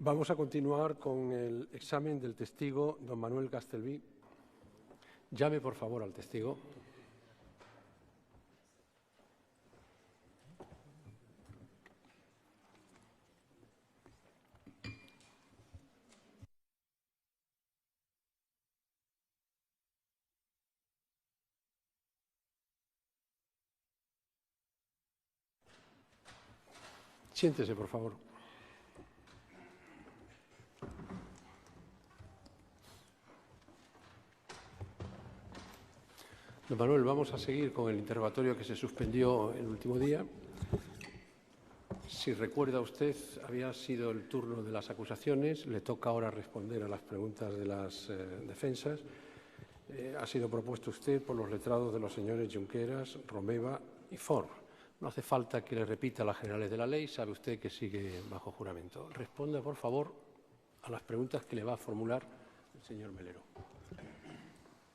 Vamos a continuar con el examen del testigo don Manuel Castelví. Llame, por favor, al testigo. Siéntese, por favor. Don Manuel, vamos a seguir con el interrogatorio que se suspendió el último día. Si recuerda usted, había sido el turno de las acusaciones, le toca ahora responder a las preguntas de las defensas. Ha sido propuesto usted por los letrados de los señores Junqueras, Romeva y Ford. No hace falta que le repita las generales de la ley, sabe usted que sigue bajo juramento. Responda, por favor, a las preguntas que le va a formular el señor Melero.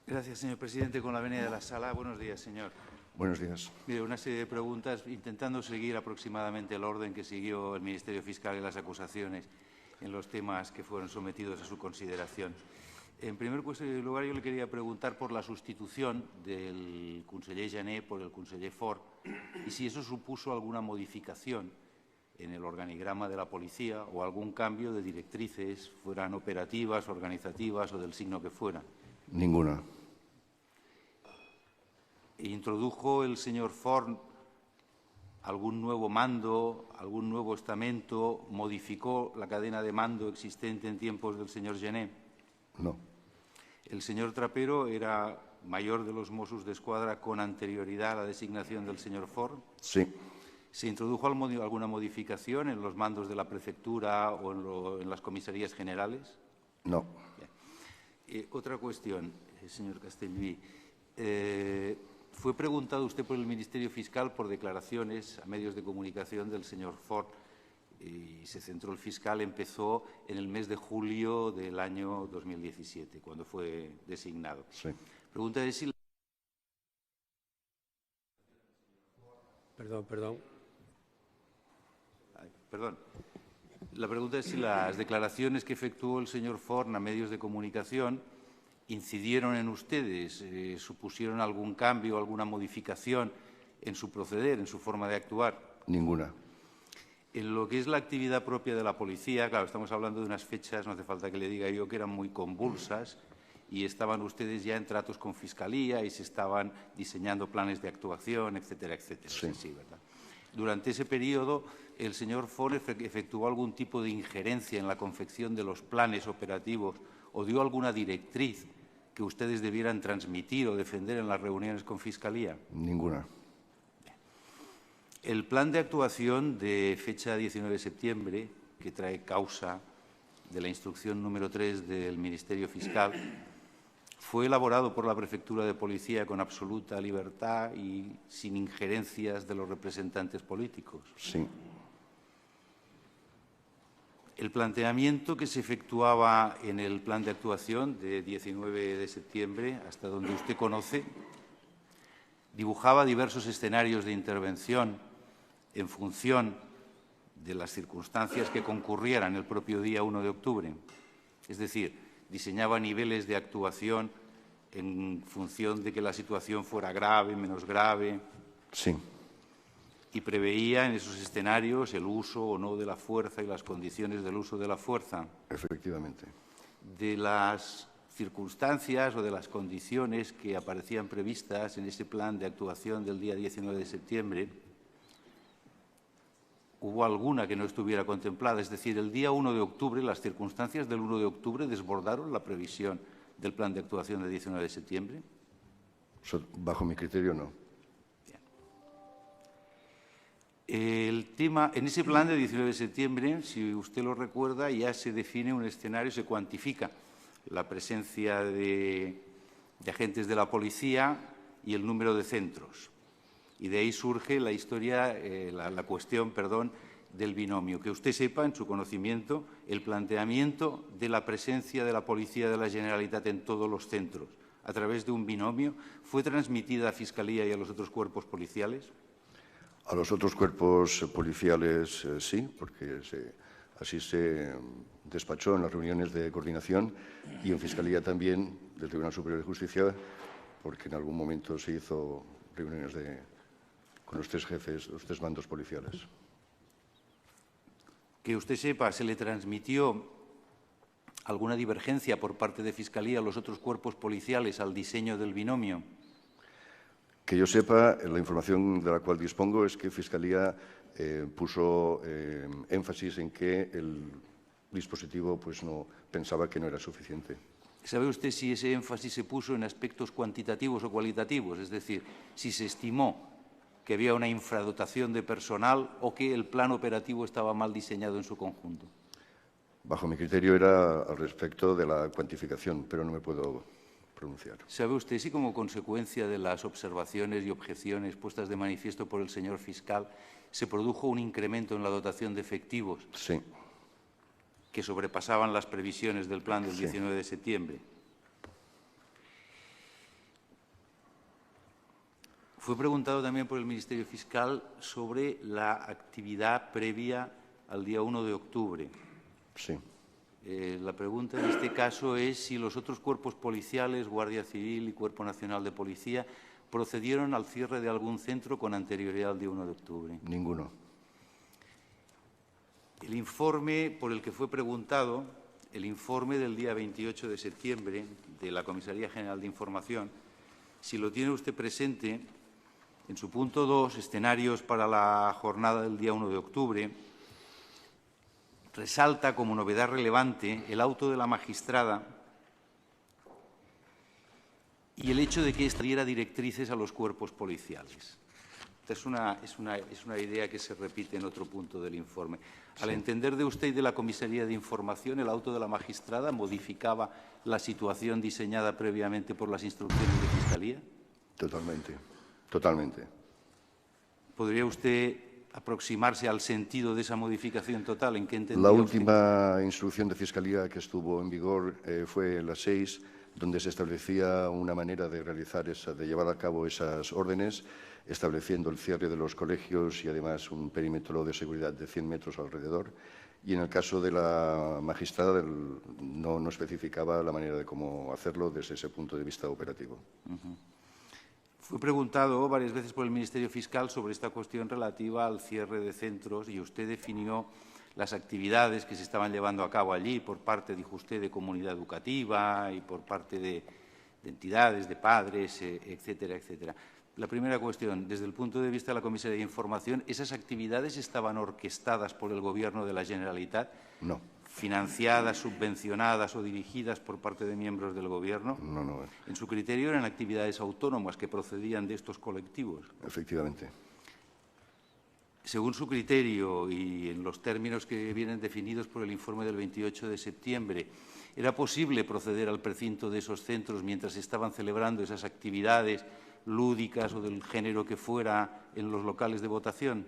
Gracias, señor presidente. Con la venia de la sala. Buenos días, señor. Buenos días. Mire, una serie de preguntas intentando seguir aproximadamente el orden que siguió el Ministerio Fiscal en las acusaciones en los temas que fueron sometidos a su consideración. En primer lugar, yo le quería preguntar por la sustitución del conseller Jané por el conseller Ford y si eso supuso alguna modificación en el organigrama de la policía o algún cambio de directrices, fueran operativas, organizativas o del signo que fueran. Ninguna. ¿Introdujo el señor Ford algún nuevo mando, algún nuevo estamento, modificó la cadena de mando existente en tiempos del señor Jané? No. ¿El señor Trapero era mayor de los Mossos d'Esquadra con anterioridad a la designación del señor Ford? Sí. ¿Se introdujo alguna modificación en los mandos de la prefectura o en las comisarías generales? No. Otra cuestión, señor Castelví. Fue preguntado usted por el Ministerio Fiscal por declaraciones a medios de comunicación del señor Ford y se centró el fiscal, empezó en el mes de julio del año 2017, cuando fue designado. Sí. Pregunta de si... Perdón. Perdón. La pregunta es si las declaraciones que efectuó el señor Ford a medios de comunicación incidieron en ustedes, supusieron algún cambio, alguna modificación en su proceder, en su forma de actuar. Ninguna. En lo que es la actividad propia de la policía, claro, estamos hablando de unas fechas, no hace falta que le diga yo, que eran muy convulsas y estaban ustedes ya en tratos con Fiscalía y se estaban diseñando planes de actuación, etcétera, etcétera. Sí. Sí, ¿verdad? Durante ese periodo, el señor Ford efectuó algún tipo de injerencia en la confección de los planes operativos o dio alguna directriz que ustedes debieran transmitir o defender en las reuniones con Fiscalía. Ninguna. El plan de actuación de fecha 19 de septiembre, que trae causa de la instrucción número 3 del Ministerio Fiscal, fue elaborado por la Prefectura de Policía con absoluta libertad y sin injerencias de los representantes políticos. Sí. El planteamiento que se efectuaba en el plan de actuación de 19 de septiembre, hasta donde usted conoce, dibujaba diversos escenarios de intervención en función de las circunstancias que concurrieran el propio día 1 de octubre. Es decir, diseñaba niveles de actuación en función de que la situación fuera grave, menos grave. Sí. Y preveía en esos escenarios el uso o no de la fuerza y las condiciones del uso de la fuerza. Efectivamente. De las circunstancias o de las condiciones que aparecían previstas en ese plan de actuación del día 19 de septiembre, ¿hubo alguna que no estuviera contemplada? Es decir, el día 1 de octubre, las circunstancias del 1 de octubre desbordaron la previsión del plan de actuación del 19 de septiembre. Bajo mi criterio, no. Bien. El tema, en ese plan de 19 de septiembre, si usted lo recuerda, ya se define un escenario, se cuantifica la presencia de agentes de la policía y el número de centros. Y de ahí surge la historia, la cuestión, del binomio. Que usted sepa, en su conocimiento, el planteamiento de la presencia de la Policía de la Generalitat en todos los centros, a través de un binomio, ¿fue transmitida a Fiscalía y a los otros cuerpos policiales? A los otros cuerpos policiales sí, porque Así se despachó en las reuniones de coordinación y en Fiscalía también del Tribunal Superior de Justicia, porque en algún momento se hizo reuniones con los tres jefes, los tres mandos policiales. Que usted sepa, ¿se le transmitió alguna divergencia por parte de Fiscalía a los otros cuerpos policiales al diseño del binomio? Que yo sepa, la información de la cual dispongo es que Fiscalía puso énfasis en que el dispositivo no pensaba que no era suficiente. ¿Sabe usted si ese énfasis se puso en aspectos cuantitativos o cualitativos? Es decir, si se estimó que había una infradotación de personal o que el plan operativo estaba mal diseñado en su conjunto. Bajo mi criterio era al respecto de la cuantificación, pero no me puedo pronunciar. ¿Sabe usted si como consecuencia de las observaciones y objeciones puestas de manifiesto por el señor fiscal se produjo un incremento en la dotación de efectivos? Sí. Que sobrepasaban las previsiones del plan del 19 de septiembre. Fue preguntado también por el Ministerio Fiscal sobre la actividad previa al día 1 de octubre. Sí. La pregunta en este caso es si los otros cuerpos policiales, Guardia Civil y Cuerpo Nacional de Policía, procedieron al cierre de algún centro con anterioridad al día 1 de octubre. Ninguno. El informe por el que fue preguntado, el informe del día 28 de septiembre de la Comisaría General de Información, si lo tiene usted presente, en su punto 2, escenarios para la jornada del día 1 de octubre, resalta como novedad relevante el auto de la magistrada y el hecho de que ésta diera directrices a los cuerpos policiales. Es una idea que se repite en otro punto del informe. Al entender de usted y de la Comisaría de Información, el auto de la magistrada modificaba la situación diseñada previamente por las instrucciones de Fiscalía. Totalmente. Totalmente. ¿Podría usted aproximarse al sentido de esa modificación total? ¿En qué entendía La usted? última instrucción de Fiscalía que estuvo en vigor fue la 6, donde se establecía una manera de de llevar a cabo esas órdenes, estableciendo el cierre de los colegios y además un perímetro de seguridad de 100 metros alrededor. Y en el caso de la magistrada no especificaba la manera de cómo hacerlo desde ese punto de vista operativo. Fue preguntado varias veces por el Ministerio Fiscal sobre esta cuestión relativa al cierre de centros y usted definió las actividades que se estaban llevando a cabo allí por parte, dijo usted, de comunidad educativa y por parte de entidades, de padres, etcétera, etcétera. La primera cuestión, desde el punto de vista de la Comisaría de Información, ¿esas actividades estaban orquestadas por el Gobierno de la Generalitat? No. ¿Financiadas, subvencionadas o dirigidas por parte de miembros del Gobierno? No. En su criterio eran actividades autónomas que procedían de estos colectivos. Efectivamente. Según su criterio y en los términos que vienen definidos por el informe del 28 de septiembre, ¿era posible proceder al precinto de esos centros mientras se estaban celebrando esas actividades lúdicas o del género que fuera en los locales de votación?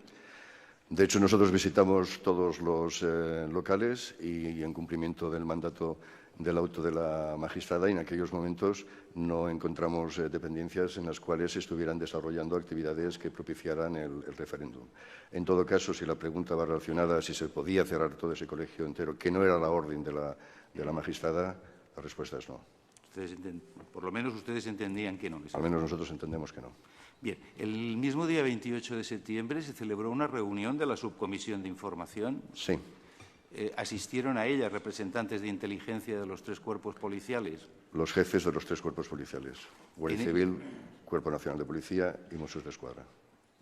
De hecho, nosotros visitamos todos los locales y en cumplimiento del mandato del auto de la magistrada, y en aquellos momentos no encontramos dependencias en las cuales se estuvieran desarrollando actividades que propiciaran el referéndum. En todo caso, si la pregunta va relacionada a si se podía cerrar todo ese colegio entero, que no era la orden de la magistrada, la respuesta es no. Por lo menos ustedes entendían que no. Al menos nosotros entendemos que no. Bien, el mismo día 28 de septiembre se celebró una reunión de la Subcomisión de Información. Sí. ¿Asistieron a ella representantes de inteligencia de los tres cuerpos policiales? Los jefes de los tres cuerpos policiales, Guardia Civil, Cuerpo Nacional de Policía y Mossos d'Esquadra.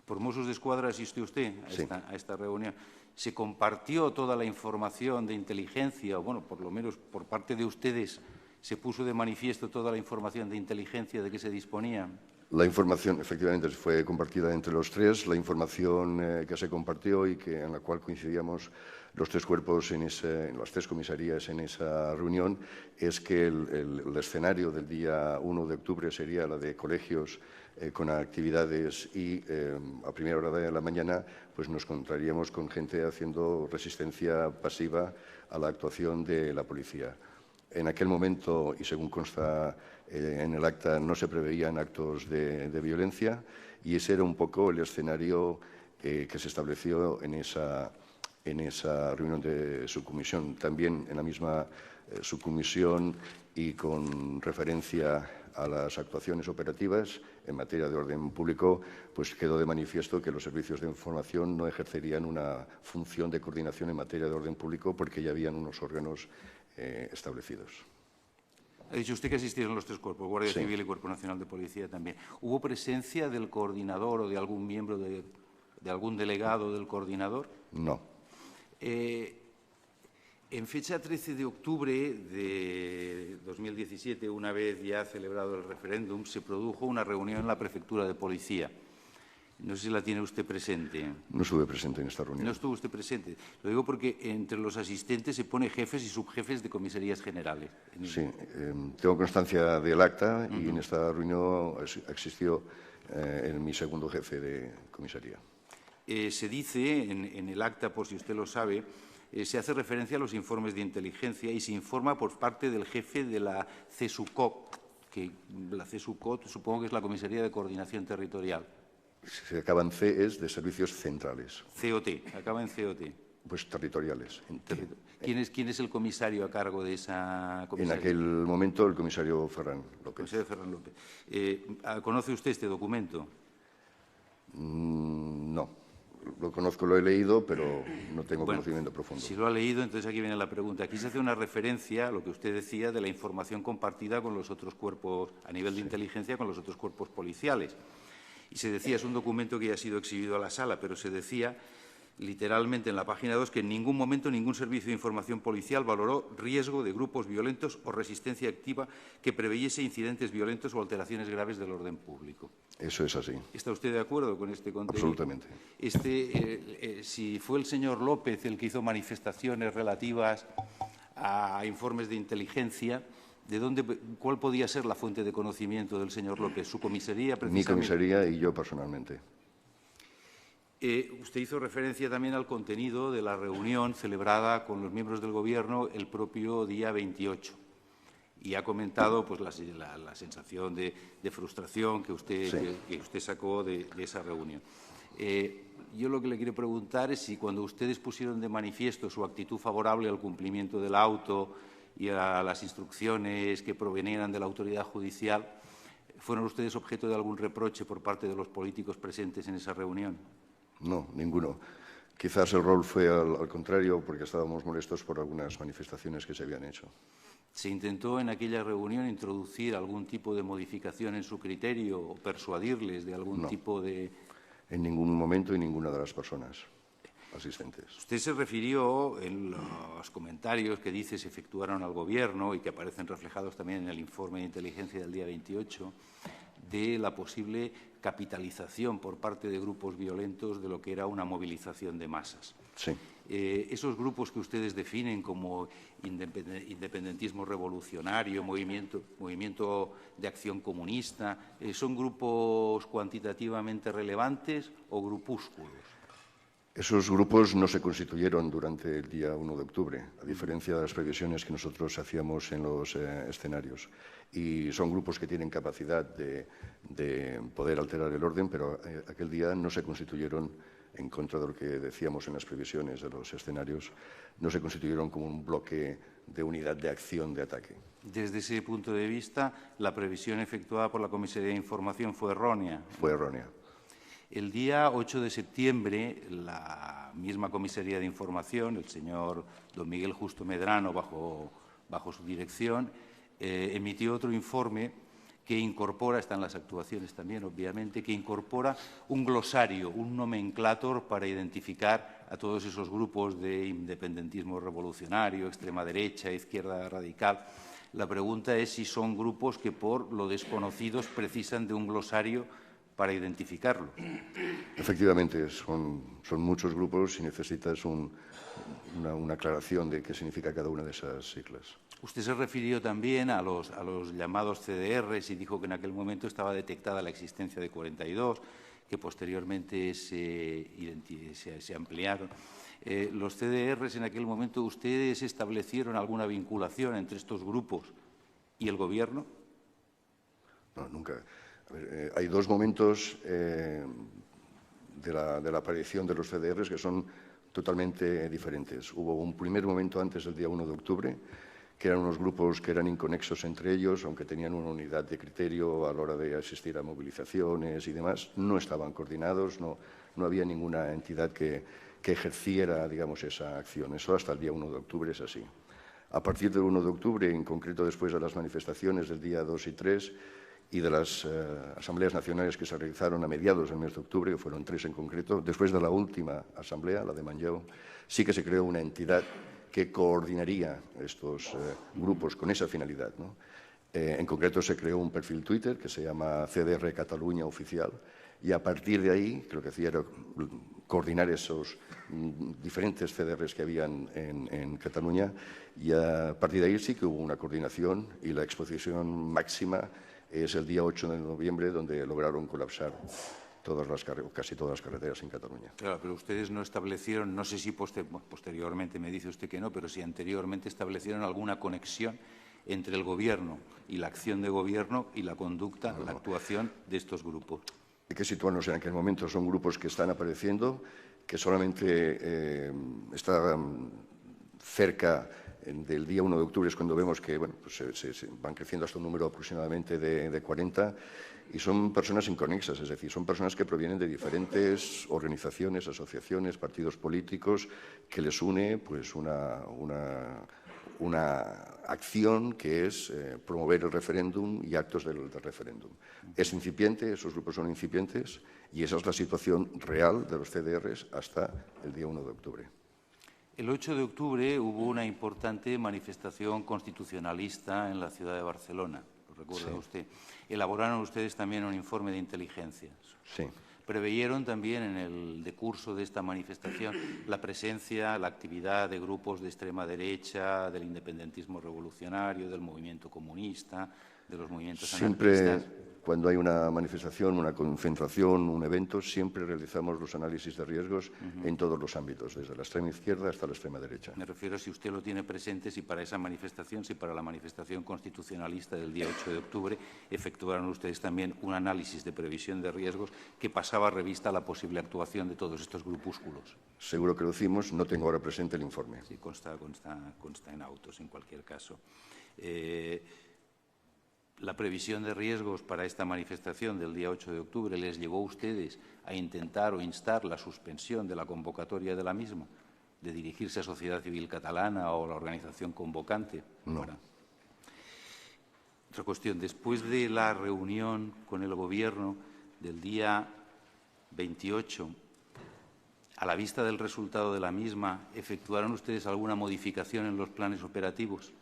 ¿Por Mossos d'Esquadra asistió usted a esta reunión? ¿Se compartió toda la información de inteligencia, o bueno, por lo menos por parte de ustedes, se puso de manifiesto toda la información de inteligencia de que se disponía? La información, efectivamente, fue compartida entre los tres. La información que se compartió y en la cual coincidíamos los tres cuerpos en las tres comisarías en esa reunión es que el escenario del día 1 de octubre sería la de colegios con actividades y a primera hora de la mañana pues nos encontraríamos con gente haciendo resistencia pasiva a la actuación de la policía. En aquel momento, y según consta en el acta, no se preveían actos de violencia y ese era un poco el escenario que se estableció en en esa reunión de subcomisión. También en la misma subcomisión y con referencia a las actuaciones operativas en materia de orden público, pues quedó de manifiesto que los servicios de información no ejercerían una función de coordinación en materia de orden público porque ya habían unos órganos establecidos. Ha dicho usted que asistieron los tres cuerpos, Guardia Civil y Cuerpo Nacional de Policía también. ¿Hubo presencia del coordinador o de algún miembro, de algún delegado del coordinador? No. En fecha 13 de octubre de 2017, una vez ya celebrado el referéndum, se produjo una reunión en la Prefectura de Policía. No sé si la tiene usted presente. No estuve presente en esta reunión. No estuvo usted presente. Lo digo porque entre los asistentes se pone jefes y subjefes de comisarías generales. Sí, tengo constancia del acta y en esta reunión existió mi segundo jefe de comisaría. Se dice en el acta, por si usted lo sabe, se hace referencia a los informes de inteligencia y se informa por parte del jefe de la CESUCOT, que la CESUCOT supongo que es la Comisaría de Coordinación Territorial. Si acaba en C es de servicios centrales. COT, acaba en COT. Pues territoriales. ¿Quién es el comisario a cargo de esa comisaría? En aquel momento el comisario Ferran López. Comisario Ferran López. ¿Conoce usted este documento? No. Lo conozco, lo he leído, pero no tengo conocimiento profundo. Si lo ha leído, entonces aquí viene la pregunta. Aquí se hace una referencia a lo que usted decía de la información compartida con los otros cuerpos, a nivel de inteligencia, con los otros cuerpos policiales. Y se decía, es un documento que ya ha sido exhibido a la sala, pero se decía literalmente en la página 2 que en ningún momento ningún servicio de información policial valoró riesgo de grupos violentos o resistencia activa que preveyese incidentes violentos o alteraciones graves del orden público. Eso es así. ¿Está usted de acuerdo con este contenido? Absolutamente. Si fue el señor López el que hizo manifestaciones relativas a informes de inteligencia, ¿cuál podía ser la fuente de conocimiento del señor López? ¿Su comisaría, precisamente? Mi comisaría y yo personalmente. Usted hizo referencia también al contenido de la reunión celebrada con los miembros del Gobierno el propio día 28 y ha comentado pues, la sensación de frustración que usted sacó de esa reunión. Yo lo que le quiero preguntar es si cuando ustedes pusieron de manifiesto su actitud favorable al cumplimiento del auto y a las instrucciones que provenieran de la autoridad judicial, ¿fueron ustedes objeto de algún reproche por parte de los políticos presentes en esa reunión? No, ninguno. Quizás el rol fue al contrario, porque estábamos molestos por algunas manifestaciones que se habían hecho. ¿Se intentó en aquella reunión introducir algún tipo de modificación en su criterio o persuadirles de algún tipo de...? En ningún momento y ninguna de las personas asistentes. Usted se refirió en los comentarios que dice se efectuaron al Gobierno y que aparecen reflejados también en el informe de inteligencia del día 28 de la posible capitalización por parte de grupos violentos de lo que era una movilización de masas. Sí. Esos grupos que ustedes definen como independentismo revolucionario, movimiento de acción comunista, ¿son grupos cuantitativamente relevantes o grupúsculos? Esos grupos no se constituyeron durante el día 1 de octubre, a diferencia de las previsiones que nosotros hacíamos en los escenarios. Y son grupos que tienen capacidad de poder alterar el orden, pero aquel día no se constituyeron, en contra de lo que decíamos en las previsiones de los escenarios, no se constituyeron como un bloque de unidad de acción de ataque. Desde ese punto de vista, la previsión efectuada por la Comisaría de Información fue errónea. Fue errónea. El día 8 de septiembre, la misma Comisaría de Información, el señor don Miguel Justo Medrano, bajo su dirección, emitió otro informe que incorpora, están las actuaciones también, obviamente, que incorpora un glosario, un nomenclator para identificar a todos esos grupos de independentismo revolucionario, extrema derecha, izquierda radical. La pregunta es si son grupos que, por lo desconocidos, precisan de un glosario para identificarlo. Efectivamente, son muchos grupos y necesitas una aclaración de qué significa cada una de esas siglas. Usted se refirió también a los llamados CDRs y dijo que en aquel momento estaba detectada la existencia de 42, que posteriormente se ampliaron. Los CDRs en aquel momento, ¿ustedes establecieron alguna vinculación entre estos grupos y el Gobierno? No, nunca. A ver, hay dos momentos de la aparición de los CDRs que son totalmente diferentes. Hubo un primer momento antes del día 1 de octubre, que eran unos grupos que eran inconexos entre ellos, aunque tenían una unidad de criterio a la hora de asistir a movilizaciones y demás, no estaban coordinados, no había ninguna entidad que ejerciera, digamos, esa acción. Eso hasta el día 1 de octubre es así. A partir del 1 de octubre, en concreto después de las manifestaciones del día 2 y 3 y de las asambleas nacionales que se realizaron a mediados del mes de octubre, que fueron 3 en concreto, después de la última asamblea, la de Manlleu, sí que se creó una entidad que coordinaría estos grupos con esa finalidad, ¿no? En concreto se creó un perfil Twitter que se llama CDR Cataluña Oficial, y a partir de ahí, creo que hacía era coordinar esos diferentes CDRs que habían en Cataluña, y a partir de ahí sí que hubo una coordinación, y la exposición máxima es el día 8 de noviembre, donde lograron colapsar casi todas las carreteras en Cataluña. Claro, pero ustedes no establecieron, no sé si posteriormente me dice usted que no, pero si anteriormente establecieron alguna conexión entre el Gobierno y la acción de Gobierno y la conducta, la actuación de estos grupos. Hay que situarnos en aquel momento. Son grupos que están apareciendo, que solamente están cerca del día 1 de octubre, es cuando vemos que bueno, pues se van creciendo hasta un número aproximadamente de 40, y son personas inconexas, es decir, son personas que provienen de diferentes organizaciones, asociaciones, partidos políticos, que les une pues una acción que es promover el referéndum y actos del referéndum. Es incipiente, esos grupos son incipientes, y esa es la situación real de los CDRs hasta el día 1 de octubre. El 8 de octubre hubo una importante manifestación constitucionalista en la ciudad de Barcelona, lo recuerda usted. Elaboraron ustedes también un informe de inteligencia. Sí. Preveyeron también en el decurso de esta manifestación la presencia, la actividad de grupos de extrema derecha, del independentismo revolucionario, del movimiento comunista, de los movimientos anarquistas. Siempre, cuando hay una manifestación, una concentración, un evento, siempre realizamos los análisis de riesgos en todos los ámbitos, desde la extrema izquierda hasta la extrema derecha. Me refiero, si usted lo tiene presente, si para esa manifestación, si para la manifestación constitucionalista del día 8 de octubre, efectuaron ustedes también un análisis de previsión de riesgos que pasaba revista a la posible actuación de todos estos grupúsculos. Seguro que lo hicimos, no tengo ahora presente el informe. Sí, consta en autos, en cualquier caso. La previsión de riesgos para esta manifestación del día 8 de octubre les llevó a ustedes a intentar o instar la suspensión de la convocatoria de la misma, de dirigirse a Sociedad Civil Catalana o la organización convocante. No. Otra cuestión, después de la reunión con el Gobierno del día 28, a la vista del resultado de la misma, ¿efectuaron ustedes alguna modificación en los planes operativos?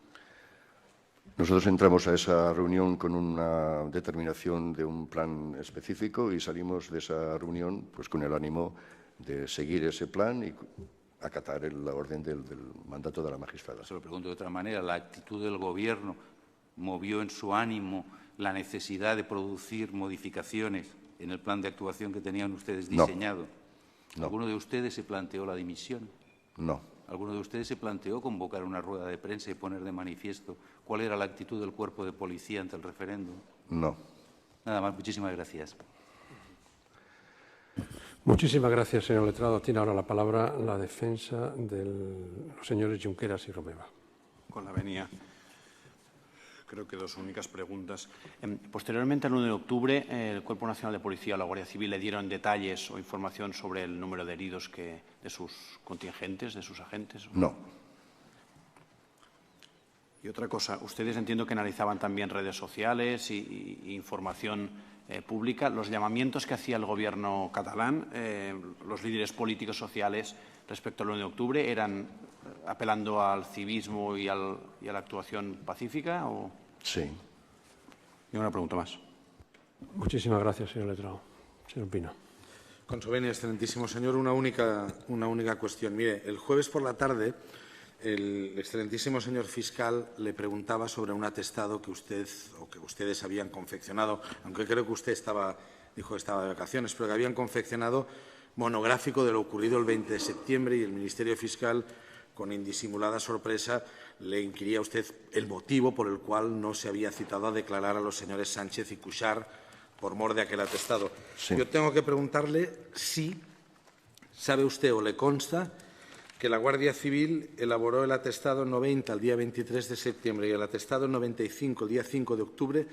Nosotros entramos a esa reunión con una determinación de un plan específico y salimos de esa reunión pues, con el ánimo de seguir ese plan y acatar la orden del mandato de la magistrada. Se lo pregunto de otra manera. ¿La actitud del Gobierno movió en su ánimo la necesidad de producir modificaciones en el plan de actuación que tenían ustedes diseñado? No. ¿Alguno de ustedes se planteó la dimisión? No. ¿Alguno de ustedes se planteó convocar una rueda de prensa y poner de manifiesto cuál era la actitud del cuerpo de policía ante el referéndum? No. Nada más. Muchísimas gracias. Muchísimas gracias, señor letrado. Tiene ahora la palabra la defensa de los señores Junqueras y Romeva. Con la venia. Creo que dos únicas preguntas. Posteriormente, al 1 de octubre, el Cuerpo Nacional de Policía o la Guardia Civil le dieron detalles o información sobre el número de heridos de sus contingentes, de sus agentes. No. Y otra cosa, ustedes entiendo que analizaban también redes sociales y información pública. Los llamamientos que hacía el Gobierno catalán, los líderes políticos sociales respecto al 1 de octubre, ¿eran apelando al civismo y a la actuación pacífica? ¿O? Sí. Y una pregunta más. Muchísimas gracias, señor letrado. Señor Pina. Con su venia, excelentísimo señor, una única cuestión. Mire, el jueves por la tarde, el excelentísimo señor fiscal le preguntaba sobre un atestado que ustedes habían confeccionado, aunque creo que usted dijo que estaba de vacaciones, pero que habían confeccionado monográfico de lo ocurrido el 20 de septiembre, y el Ministerio Fiscal, con indisimulada sorpresa, le inquiría a usted el motivo por el cual no se había citado a declarar a los señores Sánchez y Cuixart por mor de aquel atestado. Sí. Yo tengo que preguntarle si sabe usted o le consta que la Guardia Civil elaboró el atestado 90 el día 23 de septiembre y el atestado 95 el día 5 de octubre,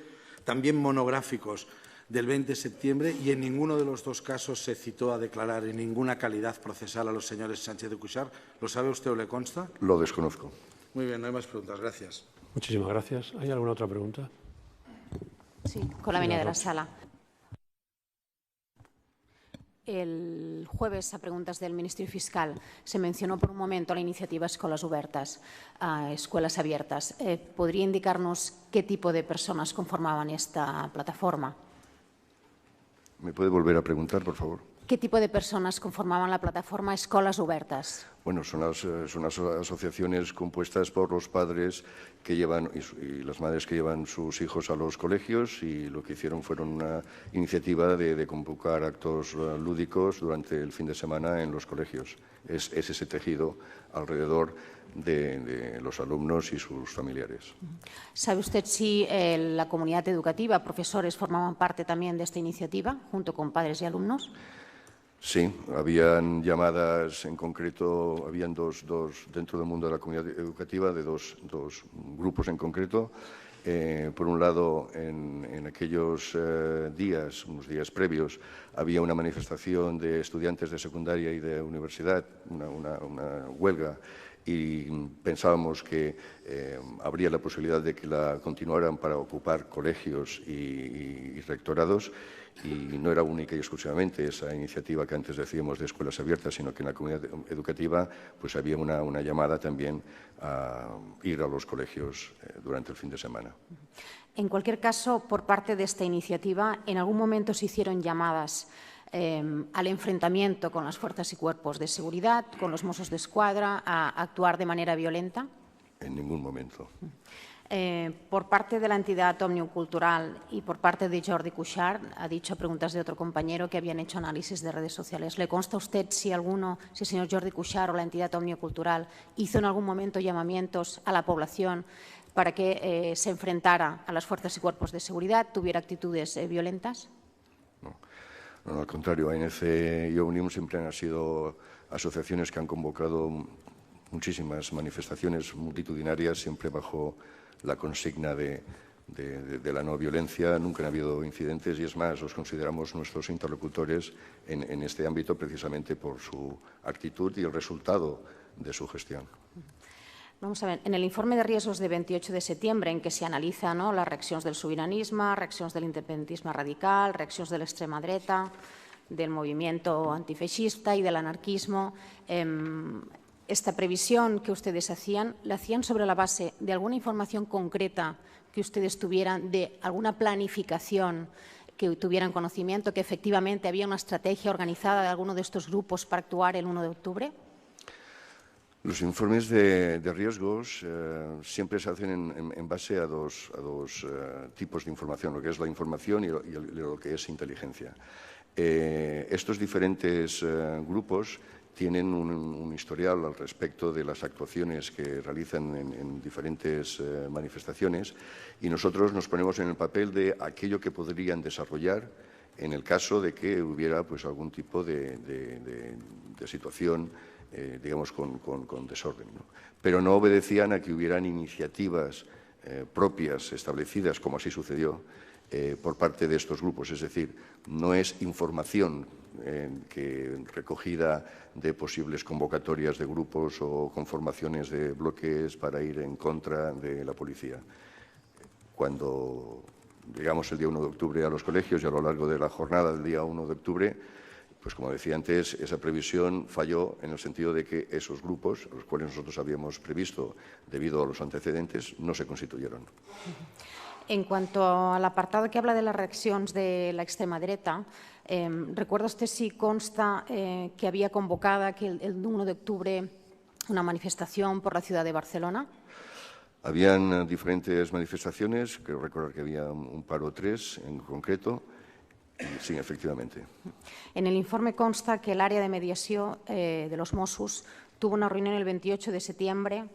también monográficos del 20 de septiembre, y en ninguno de los dos casos se citó a declarar en ninguna calidad procesal a los señores Sánchez de Cuixart. ¿Lo sabe usted o le consta? Lo desconozco. Muy bien, no hay más preguntas. Gracias. Muchísimas gracias. ¿Hay alguna otra pregunta? Sí, con la venia de la sala. El jueves, a preguntas del Ministerio Fiscal, se mencionó por un momento la iniciativa Escolas Obertas, Escuelas Abiertas. ¿Podría indicarnos qué tipo de personas conformaban esta plataforma? ¿Me puede volver a preguntar, por favor? ¿Qué tipo de personas conformaban la plataforma Escolas Obertas? Bueno, son las asociaciones compuestas por los padres que llevan y las madres que llevan sus hijos a los colegios, y lo que hicieron fueron una iniciativa de convocar actos lúdicos durante el fin de semana en los colegios. Es ese tejido alrededor de los alumnos y sus familiares. ¿Sabe usted si la comunidad educativa, profesores, formaban parte también de esta iniciativa, junto con padres y alumnos? Sí, habían llamadas en concreto, habían dos dentro del mundo de la comunidad educativa, de dos grupos en concreto. Por un lado, en aquellos días, unos días previos, había una manifestación de estudiantes de secundaria y de universidad, una huelga, y pensábamos que habría la posibilidad de que la continuaran para ocupar colegios y rectorados. Y no era única y exclusivamente esa iniciativa que antes decíamos de escuelas abiertas, sino que en la comunidad educativa pues había una llamada también a ir a los colegios durante el fin de semana. En cualquier caso, por parte de esta iniciativa, ¿en algún momento se hicieron llamadas al enfrentamiento con las fuerzas y cuerpos de seguridad, con los Mossos d'Esquadra, a actuar de manera violenta? En ningún momento. Por parte de la entidad Òmnium Cultural y por parte de Jordi Cuixart, ha dicho a preguntas de otro compañero que habían hecho análisis de redes sociales. ¿Le consta a usted si el señor Jordi Cuixart o la entidad Òmnium Cultural hizo en algún momento llamamientos a la población para que se enfrentara a las fuerzas y cuerpos de seguridad, tuviera actitudes violentas? No, al contrario, ANC y Òmnium siempre han sido asociaciones que han convocado muchísimas manifestaciones multitudinarias, siempre bajo la consigna de la no violencia. Nunca han habido incidentes y, es más, los consideramos nuestros interlocutores en este ámbito precisamente por su actitud y el resultado de su gestión. Vamos a ver, en el informe de riesgos de 28 de septiembre, en què se analitza les reaccions del sobiranisme, reaccions de l'independentisme radical, reaccions de l'extrema dreta, del movimiento antifeixista y del anarquismo, esta previsión que ustedes hacían, ¿la hacían sobre la base de alguna información concreta que ustedes tuvieran, de alguna planificación que tuvieran conocimiento, que efectivamente había una estrategia organizada de alguno de estos grupos para actuar el 1 de octubre? Los informes de riesgos siempre se hacen en base a dos tipos de información, lo que es la información y lo que es inteligencia. Estos diferentes grupos tienen un historial al respecto de las actuaciones que realizan en diferentes manifestaciones, y nosotros nos ponemos en el papel de aquello que podrían desarrollar en el caso de que hubiera pues, algún tipo de situación, digamos, con desorden, ¿no? Pero no obedecían a que hubieran iniciativas propias establecidas, como así sucedió, por parte de estos grupos. Es decir, no es información recogida de posibles convocatorias de grupos o conformaciones de bloques para ir en contra de la policía. Cuando llegamos el día 1 de octubre a los colegios y a lo largo de la jornada del día 1 de octubre, pues como decía antes, esa previsión falló en el sentido de que esos grupos, los cuales nosotros habíamos previsto debido a los antecedentes, no se constituyeron. En cuanto al apartado que habla de las reacciones de la extrema dreta, ¿recuerda usted si consta que había convocada que el 1 de octubre una manifestación por la ciudad de Barcelona? Habían diferentes manifestaciones, creo recordar que había un par o tres en concreto. Sí, efectivamente. En el informe consta que el área de mediación de los Mossos tuvo una reunión el 28 de septiembre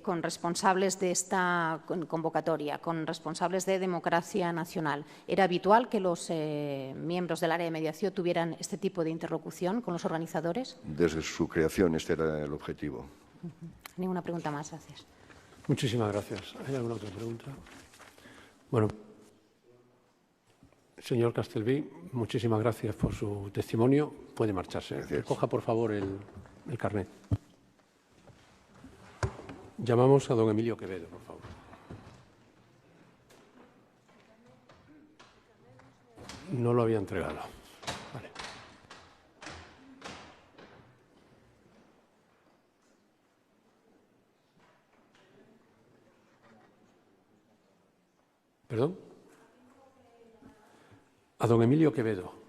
con responsables de esta convocatoria, con responsables de Democracia Nacional. ¿Era habitual que los miembros del área de mediación tuvieran este tipo de interlocución con los organizadores? Desde su creación este era el objetivo. Ninguna pregunta más, gracias. Muchísimas gracias. ¿Hay alguna otra pregunta? Bueno, señor Castelví, muchísimas gracias por su testimonio. Puede marcharse. Recoja, por favor, el carnet. Llamamos a don Emilio Quevedo, por favor. No lo había entregado. Vale. ¿Perdón? A don Emilio Quevedo.